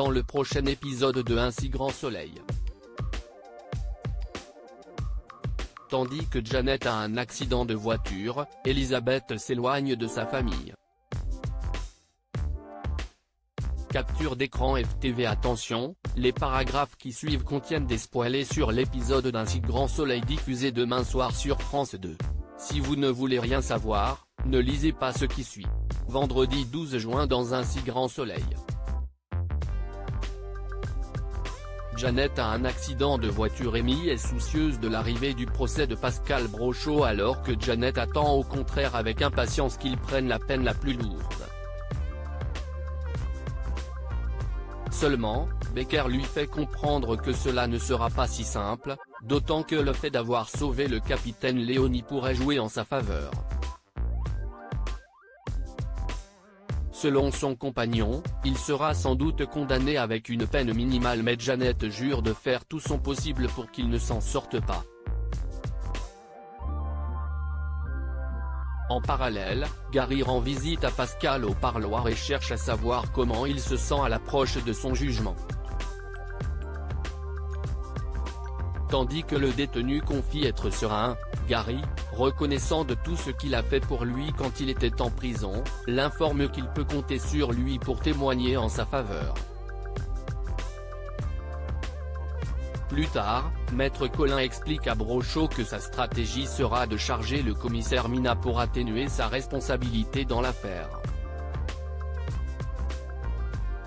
dans le prochain épisode de Un si grand soleil. Tandis que Janet a un accident de voiture, Elisabeth s'éloigne de sa famille. Capture d'écran FTV. Attention, les paragraphes qui suivent contiennent des spoilers sur l'épisode d'Un si grand soleil diffusé demain soir sur France 2. Si vous ne voulez rien savoir, ne lisez pas ce qui suit. Vendredi 12 juin dans Un si grand soleil. Janet a un accident de voiture. Amy est soucieuse de l'arrivée du procès de Pascal Brochot alors que Janet attend au contraire avec impatience qu'il prenne la peine la plus lourde. Seulement, Becker lui fait comprendre que cela ne sera pas si simple, d'autant que le fait d'avoir sauvé le capitaine Léonie pourrait jouer en sa faveur. Selon son compagnon, il sera sans doute condamné avec une peine minimale, mais Janet jure de faire tout son possible pour qu'il ne s'en sorte pas. En parallèle, Gary rend visite à Pascal au parloir et cherche à savoir comment il se sent à l'approche de son jugement. Tandis que le détenu confie être serein, Gary, reconnaissant de tout ce qu'il a fait pour lui quand il était en prison, l'informe qu'il peut compter sur lui pour témoigner en sa faveur. Plus tard, Maître Colin explique à Brochot que sa stratégie sera de charger le commissaire Mina pour atténuer sa responsabilité dans l'affaire.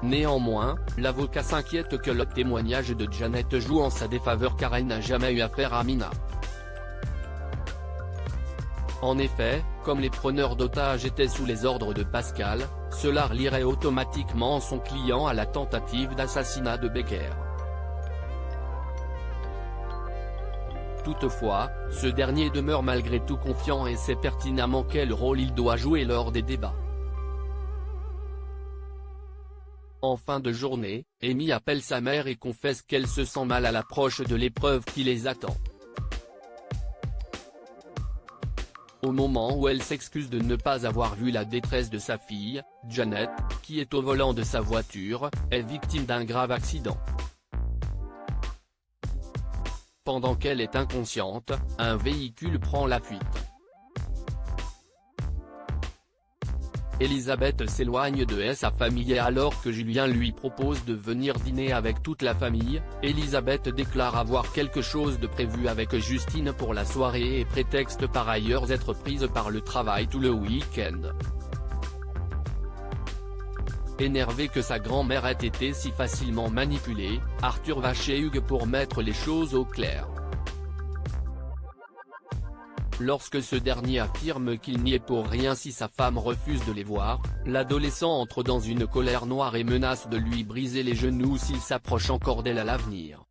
Néanmoins, l'avocat s'inquiète que le témoignage de Janet joue en sa défaveur car elle n'a jamais eu affaire à Mina. En effet, comme les preneurs d'otages étaient sous les ordres de Pascal, cela relierait automatiquement son client à la tentative d'assassinat de Becker. Toutefois, ce dernier demeure malgré tout confiant et sait pertinemment quel rôle il doit jouer lors des débats. En fin de journée, Amy appelle sa mère et confesse qu'elle se sent mal à l'approche de l'épreuve qui les attend. Au moment où elle s'excuse de ne pas avoir vu la détresse de sa fille, Janet, qui est au volant de sa voiture, est victime d'un grave accident. Pendant qu'elle est inconsciente, un véhicule prend la fuite. Elisabeth s'éloigne de sa famille et alors que Julien lui propose de venir dîner avec toute la famille, Elisabeth déclare avoir quelque chose de prévu avec Justine pour la soirée et prétexte par ailleurs être prise par le travail tout le week-end. Énervé que sa grand-mère ait été si facilement manipulée, Arthur va chez Hugues pour mettre les choses au clair. Lorsque ce dernier affirme qu'il n'y est pour rien si sa femme refuse de les voir, l'adolescent entre dans une colère noire et menace de lui briser les genoux s'il s'approche encore d'elle à l'avenir.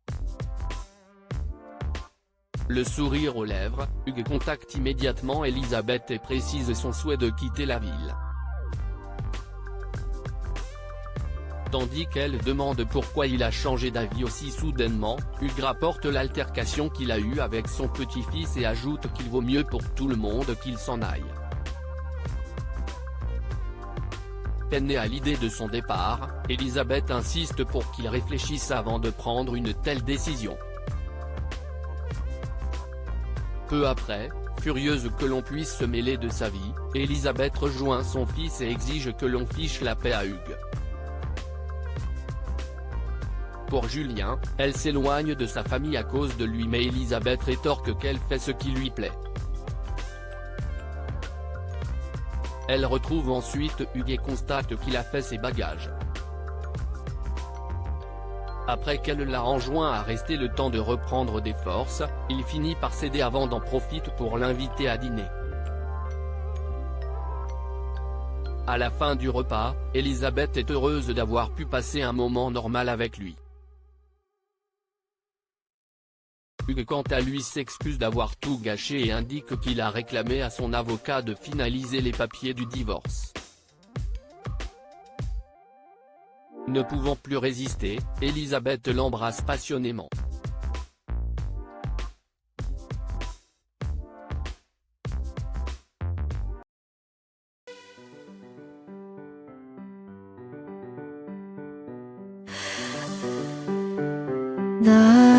Le sourire aux lèvres, Hugues contacte immédiatement Elisabeth et précise son souhait de quitter la ville. Tandis qu'elle demande pourquoi il a changé d'avis aussi soudainement, Hugues rapporte l'altercation qu'il a eue avec son petit-fils et ajoute qu'il vaut mieux pour tout le monde qu'il s'en aille. Peinée à l'idée de son départ, Elisabeth insiste pour qu'il réfléchisse avant de prendre une telle décision. Peu après, furieuse que l'on puisse se mêler de sa vie, Elisabeth rejoint son fils et exige que l'on fiche la paix à Hugues. Pour Julien, elle s'éloigne de sa famille à cause de lui mais Elisabeth rétorque qu'elle fait ce qui lui plaît. Elle retrouve ensuite Hugues et constate qu'il a fait ses bagages. Après qu'elle l'a enjoint à rester le temps de reprendre des forces, il finit par céder avant d'en profiter pour l'inviter à dîner. À la fin du repas, Elisabeth est heureuse d'avoir pu passer un moment normal avec lui. Hugues quant à lui s'excuse d'avoir tout gâché et indique qu'il a réclamé à son avocat de finaliser les papiers du divorce. Ne pouvant plus résister, Elisabeth l'embrasse passionnément. The